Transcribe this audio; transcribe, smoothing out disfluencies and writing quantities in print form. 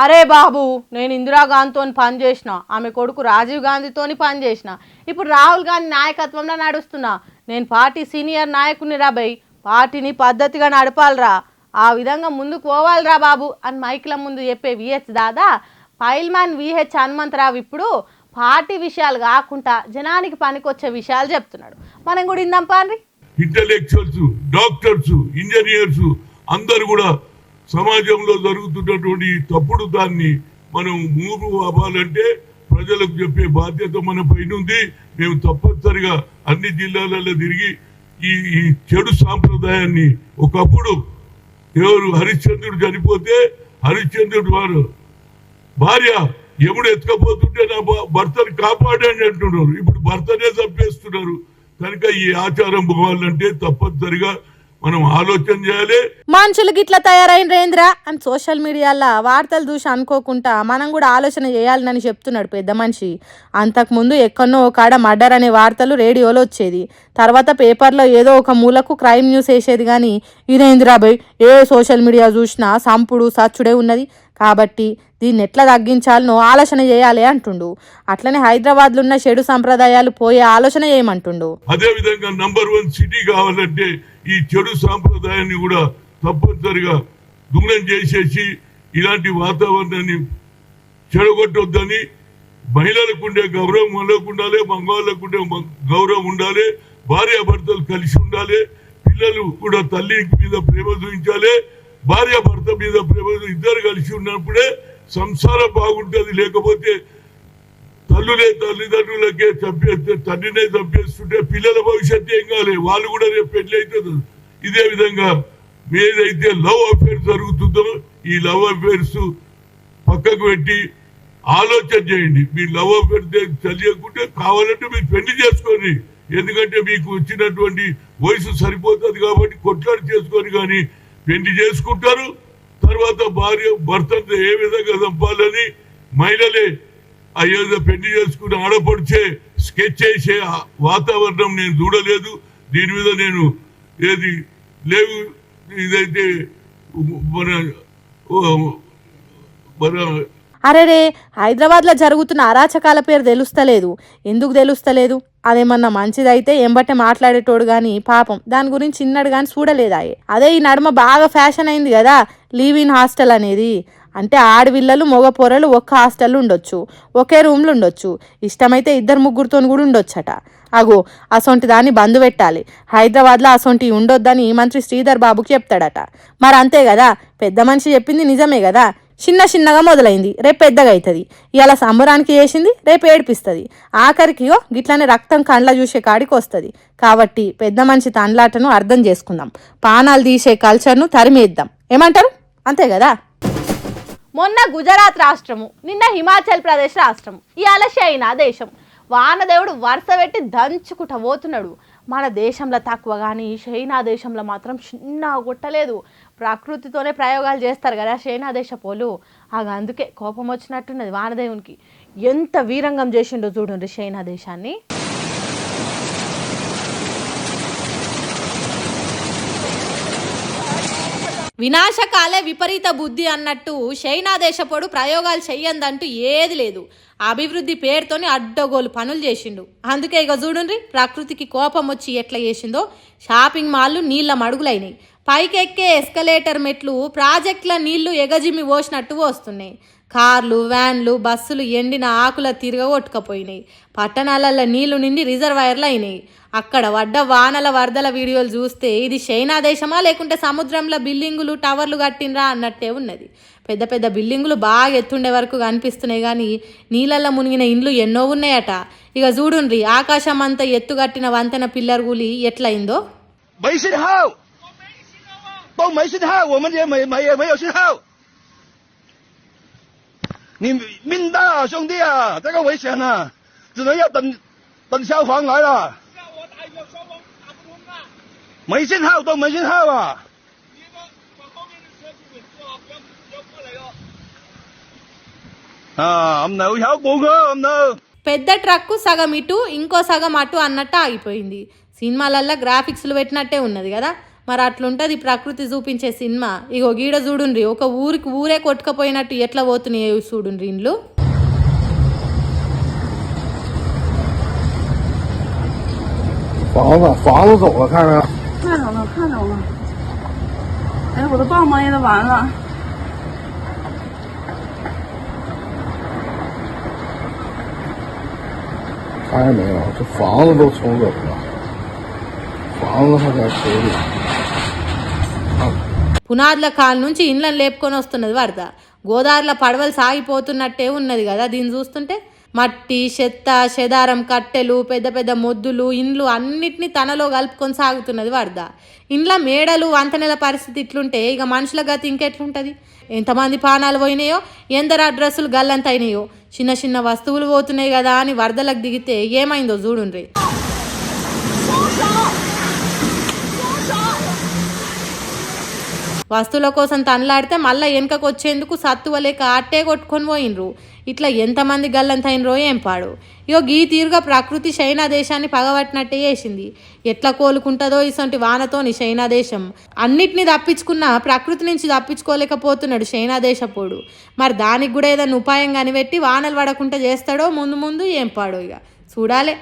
అరే బాబు, నేను ఇందిరాగాంధీతో పనిచేసిన, ఆమె కొడుకు రాజీవ్ గాంధీతో పనిచేసిన, ఇప్పుడు రాహుల్ గాంధీ నాయకత్వంలో నడుస్తున్నా. నేను పార్టీ సీనియర్ నాయకుని రాబోయ్, పార్టీని పద్ధతిగా నడపాలరా, ఆ విధంగా ముందుకు పోవాలిరా బాబు అని మైక్ల ముందు చెప్పే విహెచ్ దాదా పైల్మాన్ విహెచ్ హనుమంతరావు ఇప్పుడు పార్టీ విషయాలు కాకుండా జనానికి పనికొచ్చే విషయాలు చెప్తున్నాడు. మనం కూడా ఇందాం పాండ్రి. ఇంటెలెక్చువల్స్, డాక్టర్స్, ఇంజనీర్స్ అందరు కూడా సమాజంలో జరుగుతున్నటువంటి తప్పుడు దాన్ని మనం మూవ్ అవ్వాలంటే ప్రజలకు చెప్పే బాధ్యత మన పైన ఉంది. మేము తప్పనిసరిగా అన్ని జిల్లాలలో తిరిగి ఈ చెడు సాంప్రదాయాన్ని, ఒకప్పుడు ఎవరు హరిశ్చంద్రుడు చనిపోతే హరిశ్చంద్రుడు వారు భార్య ఎముడు ఎత్తుకపోతుంటే నా భర్తను కాపాడండి అంటున్నారు. ఇప్పుడు భర్తనే చంపేస్తున్నారు. కనుక ఈ ఆచారం పోవాలంటే తప్పనిసరిగా మనం ఆలోచన చేయాలి. మనుషులు గిట్లా తయారైన రేంద్ర అని సోషల్ మీడియాలో వార్తలు చూసి అనుకోకుండా మనం కూడా ఆలోచన చేయాలని చెప్తున్నాడు పెద్ద మనిషి. అంతకుముందు ఎక్కడో ఒక కాడ మర్డర్ అనే వార్తలు రేడియోలో వచ్చేది, తర్వాత పేపర్లో ఏదో ఒక మూలకు క్రైమ్ న్యూస్ వేసేది. కానీ ఇదేంద్రాబాయ్ ఏ సోషల్ మీడియా చూసినా సంపుడు సచ్చుడే ఉన్నది. కాబట్టి దీన్ని ఎట్లా తగ్గించాలనో ఆలోచన చేయాలి అంటుండు. అట్లనే హైదరాబాద్లో ఉన్న చెడు సంప్రదాయాలు పోయే ఆలోచన చేయమంటుండు. అదే విధంగా నంబర్ 1 సిటీ కావాలంటే ఈ చెడు సాంప్రదాయాన్ని కూడా తప్పనిసరిగా దూరం చేసేసి ఇలాంటి వాతావరణాన్ని చెడగొట్టొద్దని, మహిళలకు ఉండే గౌరవం వాళ్ళకు ఉండాలి, మగవాళ్ళకు ఉండే గౌరవం ఉండాలి, భార్యాభర్తలు కలిసి ఉండాలి, పిల్లలు కూడా తల్లి మీద ప్రేమ చూపించాలి, భార్యాభర్త మీద ప్రేమ ఇద్దరు కలిసి ఉన్నప్పుడే సంసారం బాగుంటుంది. లేకపోతే తల్లిదండ్రులకే చంపేస్తే, తండ్రినే చంపేస్తుంటే పిల్లల భవిష్యత్తు ఏం కాలే, వాళ్ళు కూడా రేపు పెళ్లి అవుతుంది. ఇదే విధంగా ఏదైతే లవ్ అఫేర్స్ జరుగుతుందో ఈ లవ్ అఫేర్స్ పక్కకు పెట్టి ఆలోచన చేయండి. మీ లవ్ అఫేర్స్ తెలియకుంటే కావాలంటే మీరు పెళ్లి చేసుకోండి. ఎందుకంటే మీకు వచ్చినటువంటి వయసు సరిపోతుంది కాబట్టి కొట్లాడి చేసుకొని కానీ పెళ్లి చేసుకుంటారు. తర్వాత భర్తను ఏ విధంగా చంపాలని మహిళలే అయ్యేదో పెళ్లి చేసుకుని ఆడపడిచే స్కెచ్ చేసే వాతావరణం నేను చూడలేదు. దీని మీద నేను ఏది లేవు. ఇదైతే అరేరే, హైదరాబాద్లో జరుగుతున్న అరాచకాల పేరు తెలుస్తలేదు. ఎందుకు తెలుస్తలేదు? అదేమన్నా మంచిదైతే ఎంబట్టే మాట్లాడేటోడు కానీ పాపం దాని గురించి చిన్నడు కానీ చూడలేదాయే. అదే ఈ నడుమ బాగా ఫ్యాషన్ అయింది కదా లివ్ ఇన్ హాస్టల్ అనేది. అంటే ఆడపిల్లలు మగ పొరలు ఒక్క హాస్టల్లో ఉండొచ్చు, ఒకే రూమ్లో ఉండొచ్చు, ఇష్టమైతే 2-3 కూడా ఉండొచ్చట. అగో అసొంటి దాన్ని బంద్ పెట్టాలి. హైదరాబాద్లో అసొంటి ఉండొద్దని మంత్రి శ్రీధర్ బాబుకి చెప్తాడట. మరి అంతే కదా, పెద్ద మనిషి చెప్పింది నిజమే కదా. చిన్నగా మొదలైంది, రేపు పెద్దగా అవుతుంది. ఇలా సంబరానికి చేసింది రేపు ఏడిపిస్తుంది. ఆఖరికి గిట్లనే రక్తం కండ్ల చూసే కాడికి వస్తుంది. కాబట్టి పెద్ద మనిషి తండ్లాటను అర్థం చేసుకుందాం, పానాలు తీసే కల్చర్ను తరిమేద్దాం. ఏమంటారు? అంతే కదా. మొన్న గుజరాత్ రాష్ట్రము, నిన్న హిమాచల్ ప్రదేశ్ రాష్ట్రము, ఇవాళ చైనా దేశం. వానదేవుడు వరుస పెట్టి దంచుకుంటా పోతున్నాడు. మన దేశంలో తక్కువ కానీ చైనా దేశంలో మాత్రం చిన్న కొట్టలేదు. ప్రకృతితోనే ప్రయోగాలు చేస్తారు కదా చైనా దేశ పోలు. అందుకే కోపం వచ్చినట్టున్నది వానదేవునికి. ఎంత వీరంగం చేసిండో చూడండి చైనా దేశాన్ని. వినాశకాలే విపరీత బుద్ధి అన్నట్టు చైనా దేశపోడు ప్రయోగాలు చెయ్యందంటూ ఏది లేదు. అభివృద్ధి పేరుతోని అడ్డగోలు పనులు చేసిండు. అందుకే ఇక చూడండి ప్రకృతికి కోపం వచ్చి ఎట్లా చేసిందో. షాపింగ్ మాల్లు నీళ్ళ మడుగులైనాయి, పైకెక్కే ఎస్కలేటర్ మెట్లు ప్రాజెక్టుల నీళ్లు ఎగజిమ్మి పోసినట్టు వస్తున్నాయి. కార్లు, వ్యాన్లు, బస్సులు ఎండిన ఆకుల తిరగొట్టుకపోయినాయి. పట్టణాలలో నీళ్లు నిండి రిజర్వాయర్లు అయినాయి. అక్కడ వడ్డ వానల వరదల వీడియోలు చూస్తే ఇది చైనా దేశమా లేకుంటే సముద్రంలో బిల్డింగులు టవర్లు కట్టినరా అన్నట్టే ఉన్నది. పెద్ద పెద్ద బిల్డింగులు బాగా ఎత్తుండే వరకు కనిపిస్తున్నాయి కానీ నీళ్ళల్లో మునిగిన ఇండ్లు ఎన్నో ఉన్నాయట. ఇక చూడుండ్రి ఆకాశం అంతా ఎత్తుగట్టిన వంతెన పిల్లర్ కూలి ఎట్లయిందో.你命大兄弟啊，这个危险啊，只能要等消防来了。我打一个消防打不通啊，没信号都没信号啊。你把后面的车子稳住啊，不要过来哦。అమ్మో హ్యాపో అమ్మో. పెద్ద ట్రక్కు సగం ఇటు ఇంకో సగం అటు అన్నట్టు ఆగిపోయింది. సినిమాలల్లో గ్రాఫిక్స్లు పెట్టినట్టే ఉన్నది కదా. మరి అట్లుంటది ప్రకృతి చూపించే సినిమా. ఇగో గీడ చూడుండ్రి, ఒక ఊరికి ఊరే కొట్టుకపోయినట్టు ఎట్లా పోతున్నాయి చూడుండ్రి ఇండ్లు. 房子走了，看着。看着了，看着了。哎，我的棒棒也都完了。啥也没有，这房子都冲走了，房子还在水里。 పునాదుల కాలు నుంచి ఇండ్లను లేపుకొని వస్తున్నది వరద. గోదావరిలో పడవలు సాగిపోతున్నట్టే ఉన్నది కదా దీన్ని చూస్తుంటే. మట్టి, చెత్త, చెదారం, కట్టెలు, పెద్ద పెద్ద మొద్దులు, ఇండ్లు అన్నిటినీ తనలో కలుపుకొని సాగుతున్నది వరద. ఇండ్ల మేడలు, వంతెనల పరిస్థితి ఇట్లుంటే ఇక మనుషుల గతి ఇంకెట్లుంటుంది? ఎంతమంది ప్రాణాలు పోయినాయో, ఎందరు డ్రెస్సులు గల్లంతైనాయో. చిన్న చిన్న వస్తువులు పోతున్నాయి కదా అని వరదలకు దిగితే ఏమైందో చూడుండ్రి. వస్తువుల కోసం తనలాడితే మళ్ళీ వెనుకకు వచ్చేందుకు సత్తువలేక అట్టే కొట్టుకొని పోయినరు. ఇట్లా ఎంతమంది గల్లంతైనరో ఏం పాడు. ఇగో గీ తీరుగా ప్రకృతి చైనా దేశాన్ని పగబట్టినట్టే చేసింది. ఎట్లా కోలుకుంటుందో ఇసొంటి వానతోని చైనా దేశం. అన్నిటినీ తప్పించుకున్నా ప్రకృతి నుంచి తప్పించుకోలేకపోతున్నాడు చైనా దేశపోడు. మరి దానికి కూడా ఏదైనా ఉపాయం కనిపెట్టి వానలు పడకుండా చేస్తాడో ముందు ముందు ఏం పాడో ఇక చూడాలి.